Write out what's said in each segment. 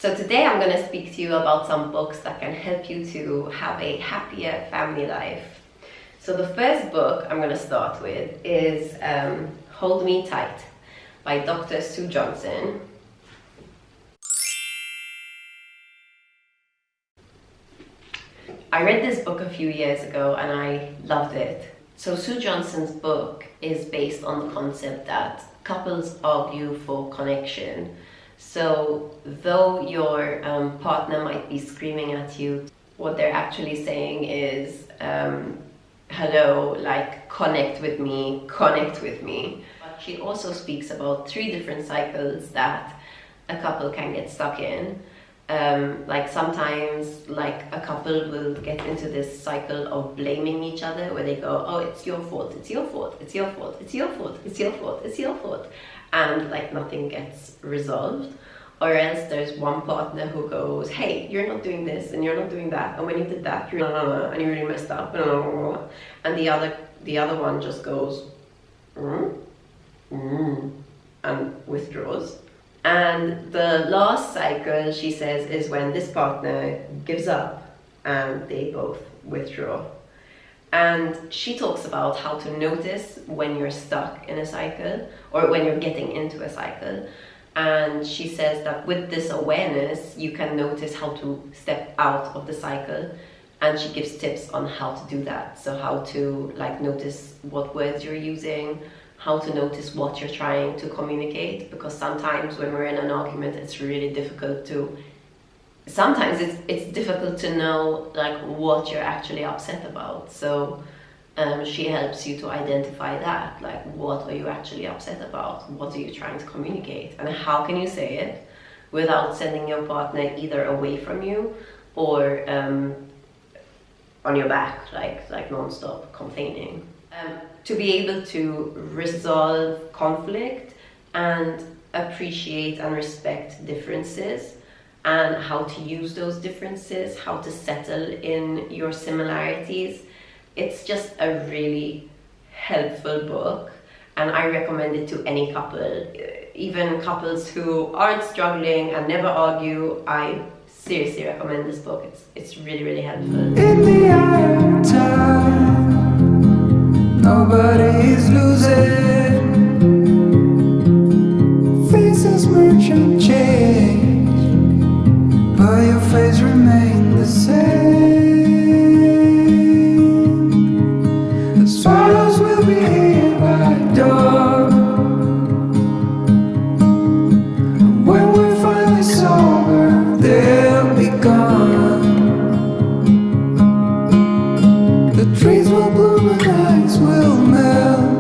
So today I'm going to speak to you about some books that can help you to have a happier family life. So the first book I'm going to start with is Hold Me Tight by Dr. Sue Johnson. I read this book a few years ago and I loved it. So Sue Johnson's book is based on the concept that couples argue for connection. So though your partner might be screaming at you, what they're actually saying is, hello, like, connect with me, connect with me. But she also speaks about 3 different cycles that a couple can get stuck in. Like sometimes like a couple will get into this cycle of blaming each other where they go, oh, it's your fault, it's your fault, it's your fault, it's your fault, it's your fault, it's your fault, and like nothing gets resolved. Or else there's one partner who goes, hey, you're not doing this and you're not doing that, and when you did that, you're and you really messed up, and the other one just goes and withdraws. And the last cycle, she says, is when this partner gives up and they both withdraw. And she talks about how to notice when you're stuck in a cycle or when you're getting into a cycle. And she says that with this awareness, you can notice how to step out of the cycle. And she gives tips on how to do that. So how to like notice what words you're using, how to notice what you're trying to communicate, because sometimes when we're in an argument, it's really difficult to, sometimes it's difficult to know like what you're actually upset about. So she helps you to identify that, like what are you actually upset about, what are you trying to communicate, and how can you say it without sending your partner either away from you or on your back, like non-stop complaining. To be able to resolve conflict and appreciate and respect differences, and how to use those differences, how to settle in your similarities. It's just a really helpful book, and I recommend it to any couple, even couples who aren't struggling and never argue. I seriously recommend this book. It's really, really helpful. In the eye of time, nobody is losing. Faces merge and change, but your face remains the same. The swallows will be here by dawn. When we're finally sober, they'll be gone. The trees will bloom and ice will melt.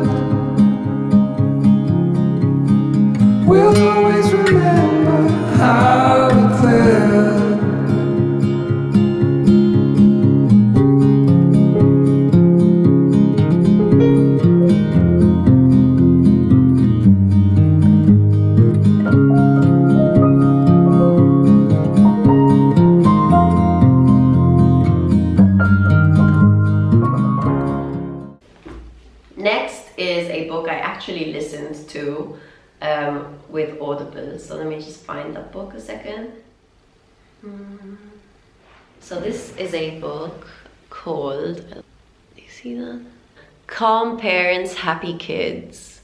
We'll always remember how it felt. Next is a book I actually listened to with Audible. So let me just find that book a second. So this is a book called, do you see that? Calm Parents, Happy Kids.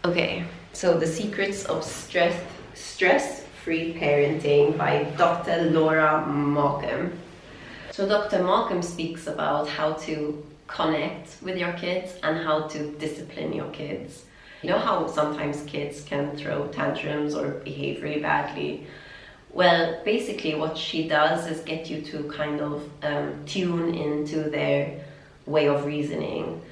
Okay, so The Secrets of Stress-Free Parenting by Dr. Laura Markham. So Dr. Markham speaks about how to connect with your kids and how to discipline your kids. You know how sometimes kids can throw tantrums or behave really badly? Well, basically what she does is get you to kind of tune into their way of reasoning.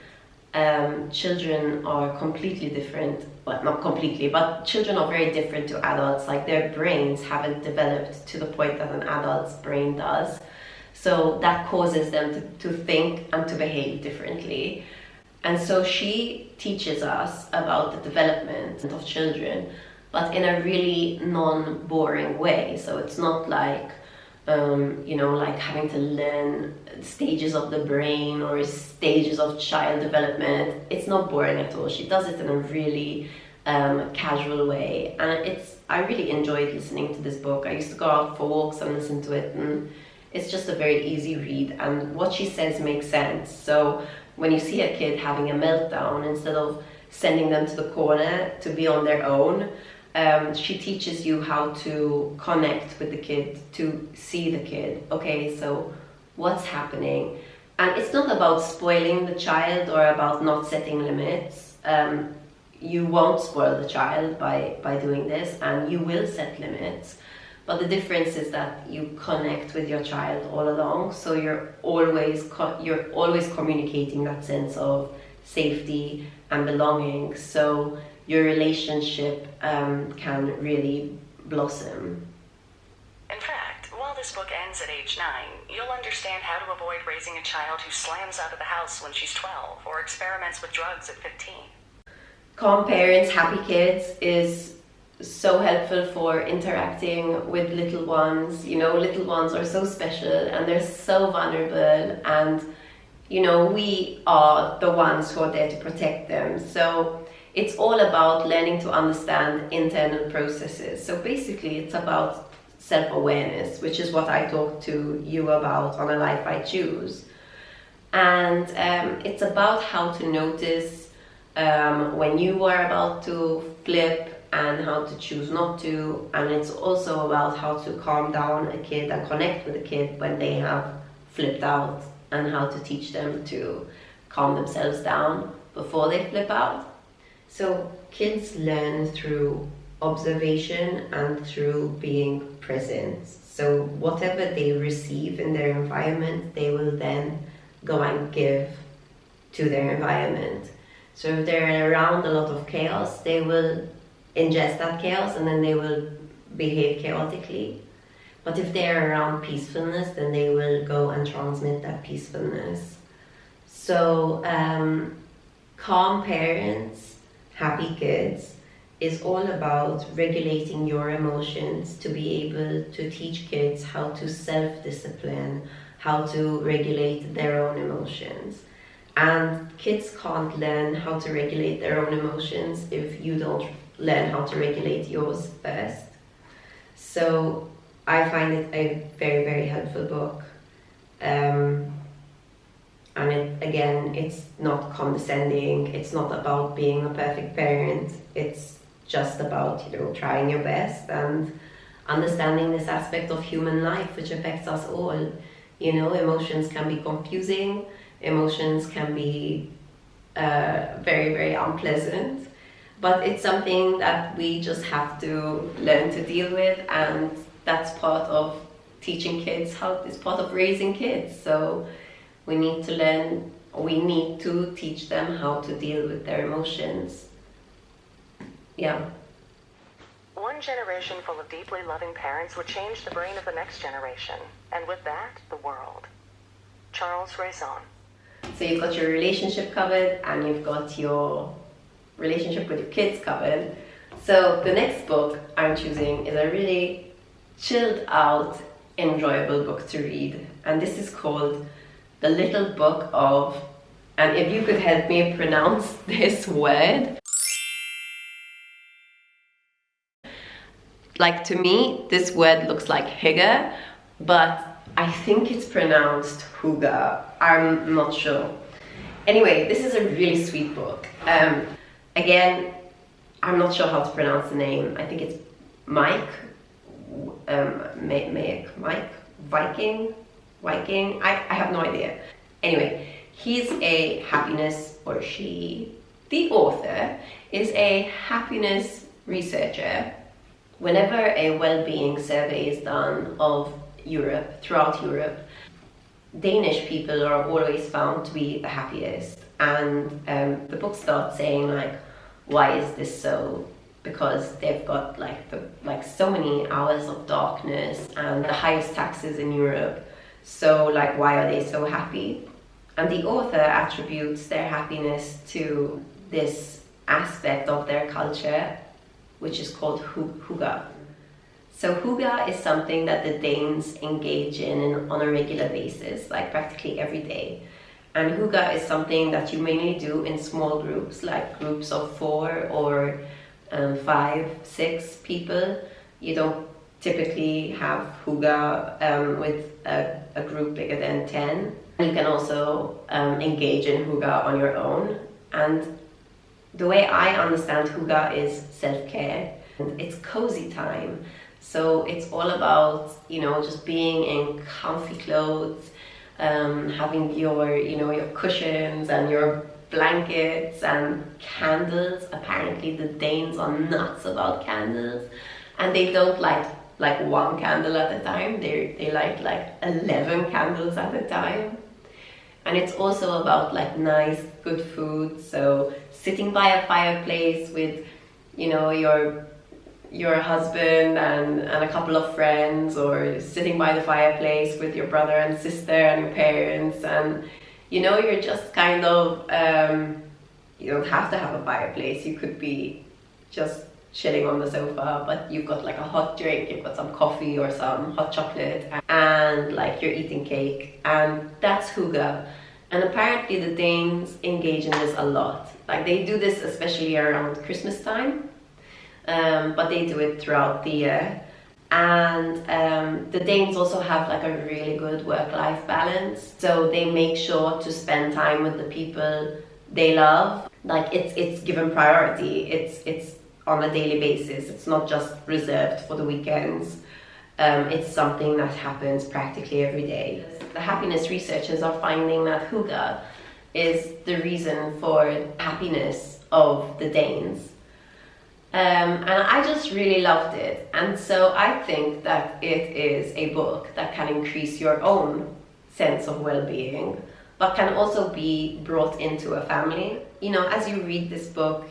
Children are completely different, well, not completely, but children are very different to adults. Like their brains haven't developed to the point that an adult's brain does. So that causes them to think and to behave differently. And so she teaches us about the development of children, but in a really non-boring way. So it's not like, like having to learn stages of the brain or stages of child development. It's not boring at all. She does it in a really casual way. And I really enjoyed listening to this book. I used to go out for walks and listen to it, and it's just a very easy read, and what she says makes sense. So when you see a kid having a meltdown, instead of sending them to the corner to be on their own, she teaches you how to connect with the kid, to see the kid. Okay, so what's happening? And it's not about spoiling the child or about not setting limits. You won't spoil the child by doing this, and you will set limits. But the difference is that you connect with your child all along, so you're always communicating that sense of safety and belonging, so your relationship can really blossom. In fact, while this book ends at age 9, you'll understand how to avoid raising a child who slams out of the house when she's 12 or experiments with drugs at 15. Calm Parents, Happy Kids is so helpful for interacting with little ones. You know, little ones are so special and they're so vulnerable, and you know, we are the ones who are there to protect them. So it's all about learning to understand internal processes. So basically it's about self-awareness, which is what I talked to you about on A Life I Choose. And it's about how to notice when you are about to flip and how to choose not to. And it's also about how to calm down a kid and connect with a kid when they have flipped out, and how to teach them to calm themselves down before they flip out. So kids learn through observation and through being present. So whatever they receive in their environment, they will then go and give to their environment. So if they're around a lot of chaos, they will ingest that chaos and then they will behave chaotically. But if they're around peacefulness, then they will go and transmit that peacefulness. So Calm Parents, Happy Kids is all about regulating your emotions to be able to teach kids how to self-discipline, how to regulate their own emotions. And kids can't learn how to regulate their own emotions if you don't learn how to regulate yours first. So I find it a very, very helpful book. And it's not condescending. It's not about being a perfect parent. It's just about, you know, trying your best and understanding this aspect of human life, which affects us all. You know, emotions can be confusing. Emotions can be very, very unpleasant. But it's something that we just have to learn to deal with, and that's part of teaching kids it's part of raising kids. So we need to teach them how to deal with their emotions. Yeah. One generation full of deeply loving parents would change the brain of the next generation, and with that, the world. Charles Raison. So you've got your relationship covered, and you've got your relationship with your kids covered. So the next book I'm choosing is a really chilled out, enjoyable book to read, and this is called The Little Book of, and if you could help me pronounce this word. Like, to me, this word looks like hygge, but I think it's pronounced hygge. I'm not sure. Anyway, this is a really sweet book. Again, I'm not sure how to pronounce the name. I think it's Mike, Viking. I have no idea. Anyway, he's a happiness, or she, the author, is a happiness researcher. Whenever a well-being survey is done of Europe, throughout Europe, Danish people are always found to be the happiest. And the book starts saying, like, why is this so? Because they've got like so many hours of darkness and the highest taxes in Europe. So like, why are they so happy? And the author attributes their happiness to this aspect of their culture, which is called hygge. So hygge is something that the Danes engage in on a regular basis, like practically every day. And hygge is something that you mainly do in small groups, like groups of 4 or 5, 6 people. You don't typically have hygge with a group bigger than 10. You can also engage in hygge on your own. And the way I understand hygge is self-care. It's cozy time. So it's all about, just being in comfy clothes, having your cushions and your blankets and candles. Apparently the Danes are nuts about candles, and they don't like one candle at a time. They like 11 candles at a time. And it's also about nice, good food. So sitting by a fireplace with, your husband and a couple of friends, or sitting by the fireplace with your brother and sister and your parents, and you're just kind of, you don't have to have a fireplace. You could be just chilling on the sofa, but you've got a hot drink, you've got some coffee or some hot chocolate, and you're eating cake, and that's hygge. And apparently the Danes engage in this a lot. They do this especially around Christmas time, but they do it throughout the year. And the Danes also have a really good work-life balance, so they make sure to spend time with the people they love. It's given priority. It's on a daily basis. It's not just reserved for the weekends. It's something that happens practically every day. The happiness researchers are finding that hygge is the reason for happiness of the Danes. And I just really loved it. And so I think that it is a book that can increase your own sense of well-being, but can also be brought into a family. As you read this book,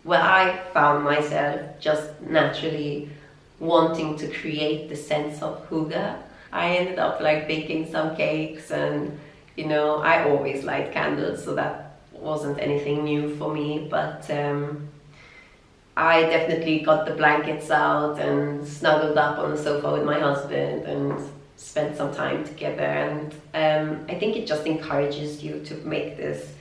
I found myself just naturally wanting to create the sense of hygge. I ended up baking some cakes, and I always light candles, so that wasn't anything new for me, but I definitely got the blankets out and snuggled up on the sofa with my husband and spent some time together. And I think it just encourages you to make this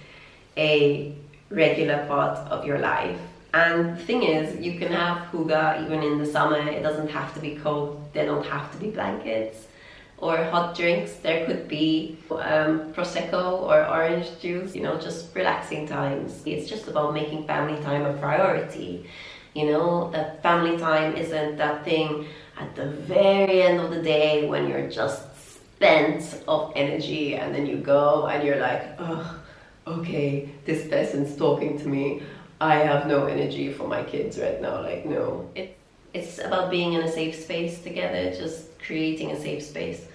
a regular part of your life. And the thing is, you can have hygge even in the summer. It doesn't have to be cold. There don't have to be blankets or hot drinks. There could be prosecco or orange juice, just relaxing times. It's just about making family time a priority. That family time isn't that thing at the very end of the day when you're just spent of energy, and then you go and you're oh, okay, this person's talking to me. I have no energy for my kids right now. No. It's about being in a safe space together, just creating a safe space.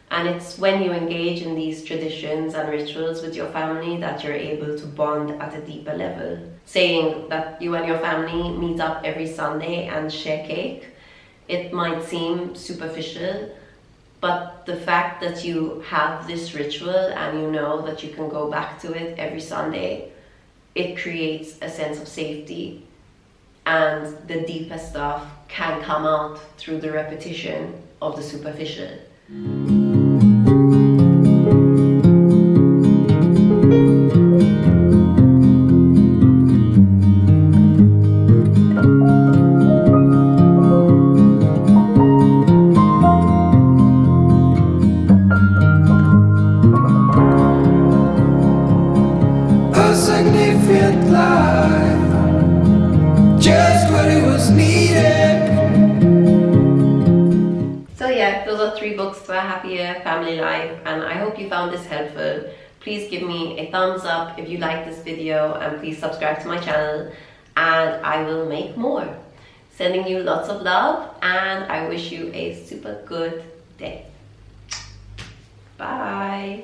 And it's when you engage in these traditions and rituals with your family that you're able to bond at a deeper level. Saying that you and your family meet up every Sunday and share cake, it might seem superficial, but the fact that you have this ritual and you know that you can go back to it every Sunday, it creates a sense of safety, and the deeper stuff can come out through the repetition of the superficial. A significant life, just what it was needed. So yeah, those are 3 books to a happier family life, and I hope you found this helpful. Please give me a thumbs up if you like this video, and please subscribe to my channel, and I will make more. Sending you lots of love, and I wish you a super good day. Bye.